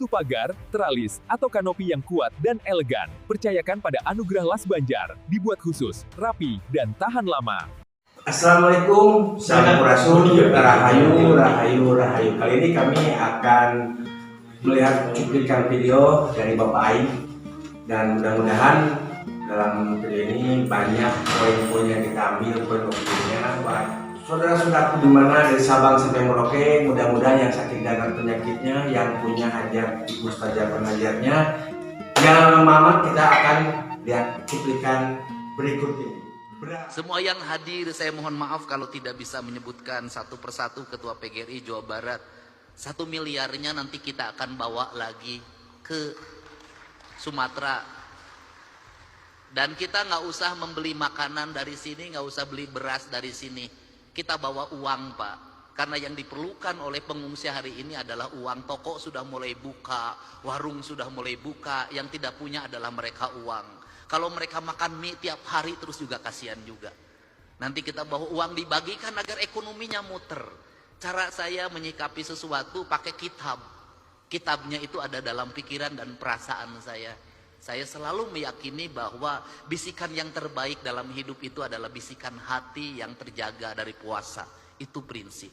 Butuh pagar, teralis, atau kanopi yang kuat dan elegan? Percayakan pada Anugerah Las Banjar, dibuat khusus, rapi, dan tahan lama. Assalamualaikum, Sampurasun, Rahayu, Rahayu, Rahayu. Kali ini kami akan melihat cuplikan video dari Bapak Aing, dan mudah-mudahan dalam video ini banyak poin-poin yang kita ambil, poin-poinnya buat saudara-saudaraku di mana dari Sabang sampai Merauke. Mudah-mudahan yang sakit dan penyakitnya, yang punya hajat di mustajab pengajarnya, jangan lama-lama. Kita akan lihat cuplikan berikut ini. Semua yang hadir, saya mohon maaf kalau tidak bisa menyebutkan satu persatu Ketua PGRI Jawa Barat. 1 miliarnya nanti kita akan bawa lagi ke Sumatera. Dan kita nggak usah membeli makanan dari sini, nggak usah beli beras dari sini. Kita bawa uang, Pak. Karena yang diperlukan oleh pengungsi hari ini adalah uang. Toko sudah mulai buka, warung sudah mulai buka. Yang tidak punya adalah mereka uang. Kalau mereka makan mie tiap hari terus juga kasihan juga. Nanti kita bawa uang dibagikan agar ekonominya muter. Cara saya menyikapi sesuatu pakai kitab. Kitabnya itu ada dalam pikiran dan perasaan saya. Saya selalu meyakini bahwa bisikan yang terbaik dalam hidup itu adalah bisikan hati yang terjaga dari puasa. Itu prinsip.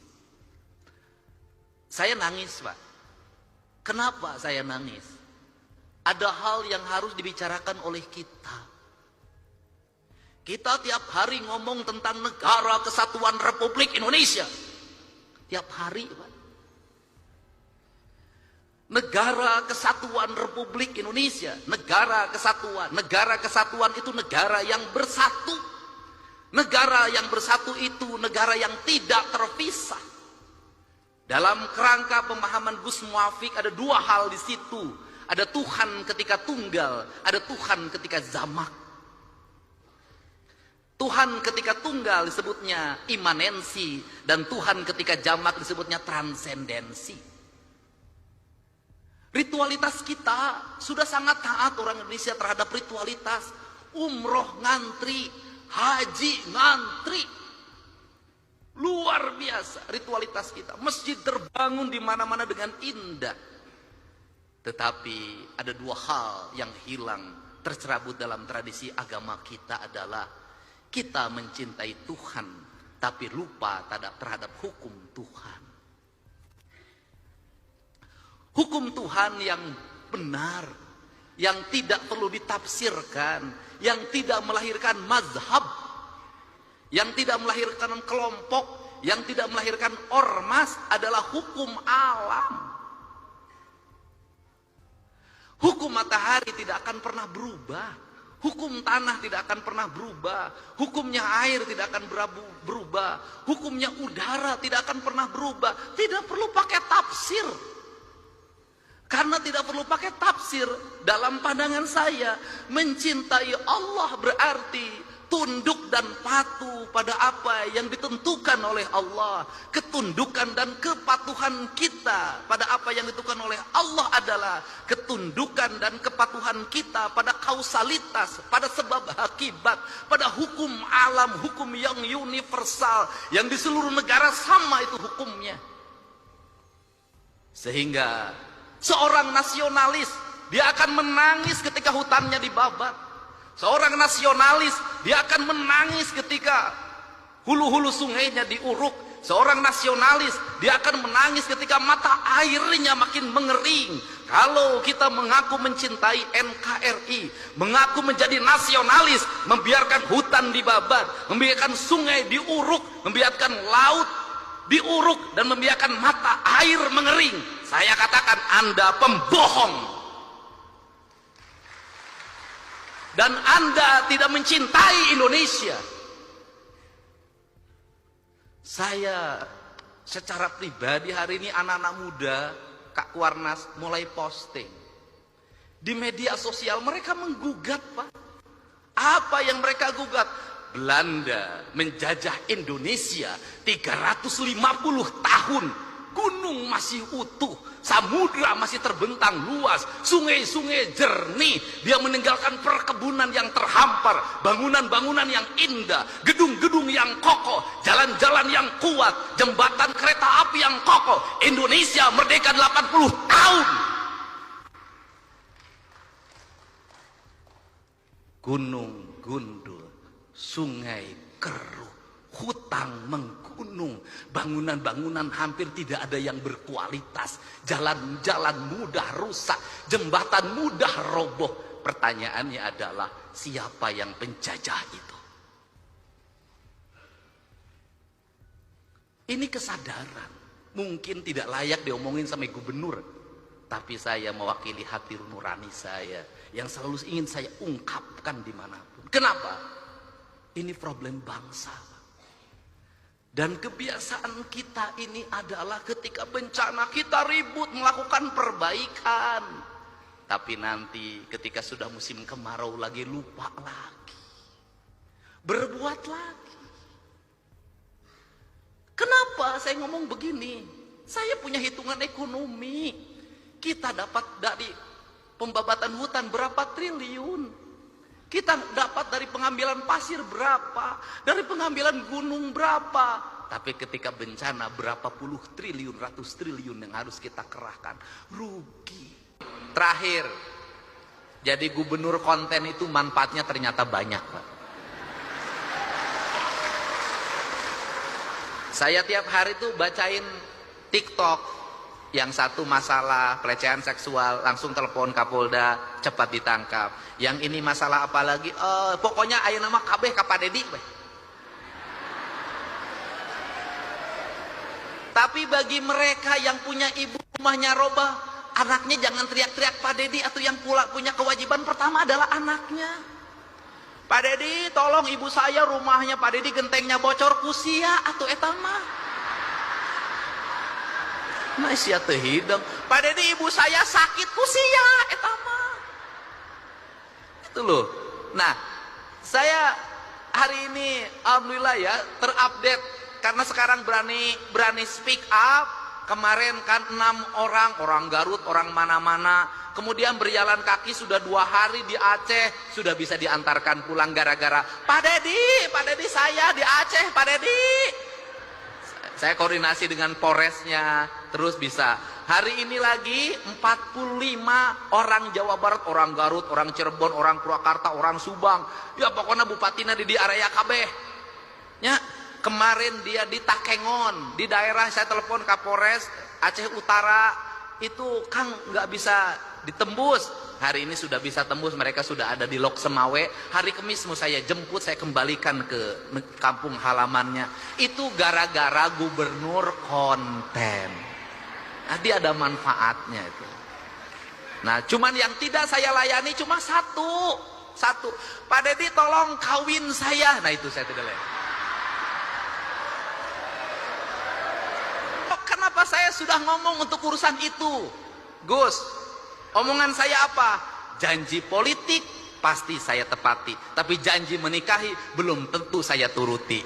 Saya nangis, Pak. Kenapa saya nangis? Ada hal yang harus dibicarakan oleh kita. Kita tiap hari ngomong tentang Negara Kesatuan Republik Indonesia. Tiap hari, Pak. Negara Kesatuan Republik Indonesia. Negara Kesatuan. Negara Kesatuan itu negara yang bersatu. Negara yang bersatu itu negara yang tidak terpisah. Dalam kerangka pemahaman Gus Muafik ada 2 hal di situ. Ada Tuhan ketika tunggal, ada Tuhan ketika jamak. Tuhan ketika tunggal disebutnya imanensi, dan Tuhan ketika jamak disebutnya transendensi. Ritualitas kita sudah sangat taat orang Indonesia terhadap ritualitas. Umroh ngantri, haji ngantri. Luar biasa ritualitas kita. Masjid terbangun di mana-mana dengan indah. Tetapi ada 2 hal yang hilang, tercerabut dalam tradisi agama kita adalah kita mencintai Tuhan tapi lupa terhadap hukum Tuhan. Hukum Tuhan yang benar, yang tidak perlu ditafsirkan, yang tidak melahirkan mazhab, yang tidak melahirkan kelompok, yang tidak melahirkan ormas adalah hukum alam. Hukum matahari tidak akan pernah berubah. Hukum tanah tidak akan pernah berubah. Hukumnya air tidak akan berubah. Hukumnya udara tidak akan pernah berubah. Tidak perlu pakai tafsir. Karena tidak perlu pakai tafsir, dalam pandangan saya, mencintai Allah berarti tunduk dan patuh pada apa yang ditentukan oleh Allah. Ketundukan dan kepatuhan kita pada apa yang ditentukan oleh Allah adalah ketundukan dan kepatuhan kita pada kausalitas, pada sebab akibat, pada hukum alam, hukum yang universal, yang di seluruh negara sama itu hukumnya. Sehingga seorang nasionalis, dia akan menangis ketika hutannya dibabat. Seorang nasionalis, dia akan menangis ketika hulu-hulu sungainya diuruk. Seorang nasionalis, dia akan menangis ketika mata airnya makin mengering. Kalau kita mengaku mencintai NKRI, mengaku menjadi nasionalis, membiarkan hutan dibabat, membiarkan sungai diuruk, membiarkan laut diuruk, dan membiarkan mata air mengering, saya katakan Anda pembohong. Dan Anda tidak mencintai Indonesia. Saya secara pribadi hari ini anak-anak muda, Kak Kuarnas mulai posting. Di media sosial mereka menggugat, Pak. Apa yang mereka gugat? Belanda menjajah Indonesia 350 tahun. Gunung masih utuh, samudra masih terbentang luas, sungai-sungai jernih. Dia meninggalkan perkebunan yang terhampar, bangunan-bangunan yang indah, gedung-gedung yang kokoh, jalan-jalan yang kuat, jembatan kereta api yang kokoh. Indonesia merdeka 80 tahun. gunung gundul, sungai keruh, hutang menggunung, bangunan-bangunan hampir tidak ada yang berkualitas, jalan-jalan mudah rusak, jembatan mudah roboh. Pertanyaannya adalah, siapa yang penjajah itu? Ini kesadaran. Mungkin tidak layak diomongin sama gubernur, tapi saya mewakili hati nurani saya yang selalu ingin saya ungkapkan dimanapun. Kenapa? Ini problem bangsa. Dan kebiasaan kita ini adalah ketika bencana kita ribut melakukan perbaikan. Tapi nanti ketika sudah musim kemarau lagi, lupa lagi. Berbuat lagi. Kenapa saya ngomong begini? Saya punya hitungan ekonomi. Kita dapat dari pembabatan hutan berapa triliun. Kita dapat dari pengambilan pasir berapa. Dari pengambilan gunung berapa. Tapi ketika bencana berapa puluh triliun, ratus triliun yang harus kita kerahkan. Rugi. Terakhir, jadi gubernur konten itu manfaatnya ternyata banyak, Pak. Saya tiap hari tuh bacain TikTok, yang satu masalah pelecehan seksual, langsung telepon Kapolda, cepat ditangkap. Yang ini masalah apa lagi? Pokoknya aya nama kabeh ka Pak Dedi. Tapi bagi mereka yang punya ibu rumahnya robah, anaknya jangan teriak-teriak Pak Dedi, atau yang punya kewajiban pertama adalah anaknya. Pak Dedi, tolong ibu saya rumahnya Pak Dedi gentengnya bocor, kusia atau etama. Nah, sia teu hidung. Pak Dedi, ibu saya sakit, kusia etama. Itu loh. Nah, saya hari ini alhamdulillah ya terupdate karena sekarang berani speak up. Kemarin kan 6 orang Garut, orang mana-mana, kemudian berjalan kaki sudah 2 hari di Aceh, sudah bisa diantarkan pulang gara-gara Pak Dedi saya di Aceh, Pak Dedi. Saya koordinasi dengan Polresnya, terus bisa. Hari ini lagi 45 orang Jawa Barat, orang Garut, orang Cirebon, orang Purwakarta, orang Subang. Ya pokoknya bupatina di area kabeh. Ya. Kemarin dia di Takengon, di daerah, saya telepon Kapolres Aceh Utara, itu Kang nggak bisa ditembus. Hari ini sudah bisa tembus, mereka sudah ada di Lok Semawe. Hari Kamis mau saya jemput, saya kembalikan ke kampung halamannya. Itu gara-gara gubernur konten. Nah, dia ada manfaatnya itu. Nah, cuman yang tidak saya layani cuma satu. Pak Dedi tolong kawin saya. Nah, itu saya tidak layani. Kenapa saya sudah ngomong untuk urusan itu? Gus, omongan saya apa? Janji politik pasti saya tepati, tapi janji menikahi belum tentu saya turuti.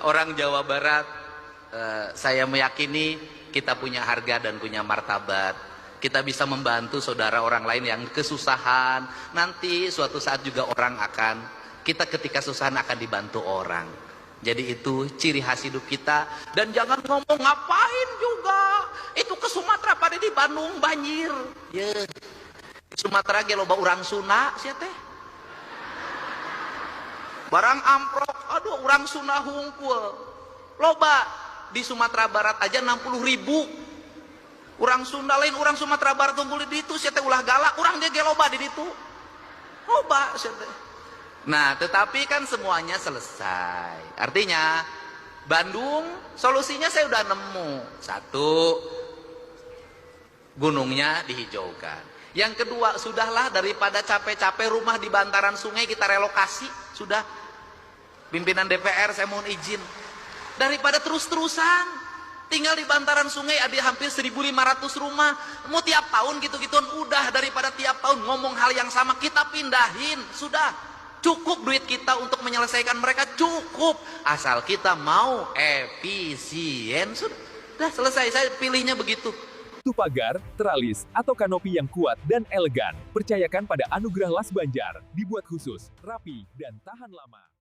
Orang Jawa Barat, saya meyakini kita punya harga dan punya martabat. Kita bisa membantu saudara orang lain yang kesusahan. Nanti suatu saat juga kita ketika kesusahan akan dibantu orang. Jadi itu ciri khas hidup kita. Dan jangan ngomong ngapain juga. Itu ke Sumatera pada di Bandung banjir. Ya. Sumatera ge loba urang Sunda sia teh. Barang amprok, aduh urang Sunda hungkul. Loba di Sumatera Barat aja 60.000. Urang Sunda lain, urang Sumatera Barat unggul di ditu sia teh ulah galak, urang dia ge loba di ditu. Loba sia teh. Nah, tetapi kan semuanya selesai. Artinya, Bandung solusinya saya udah nemu. 1, gunungnya dihijaukan. Yang kedua, sudahlah daripada capek-capek rumah di bantaran sungai kita relokasi. Sudah. Pimpinan DPR saya mohon izin. Daripada terus-terusan tinggal di bantaran sungai ada hampir 1.500 rumah. Mau tiap tahun gitu-gituan, udah daripada tiap tahun ngomong hal yang sama, kita pindahin. Sudah. Cukup duit kita untuk menyelesaikan mereka, cukup. Asal kita mau efisien, sudah selesai. Saya pilihnya begitu. Pagar, teralis, atau kanopi yang kuat dan elegan. Percayakan pada anugerah Las Banjar, dibuat khusus, rapi, dan tahan lama.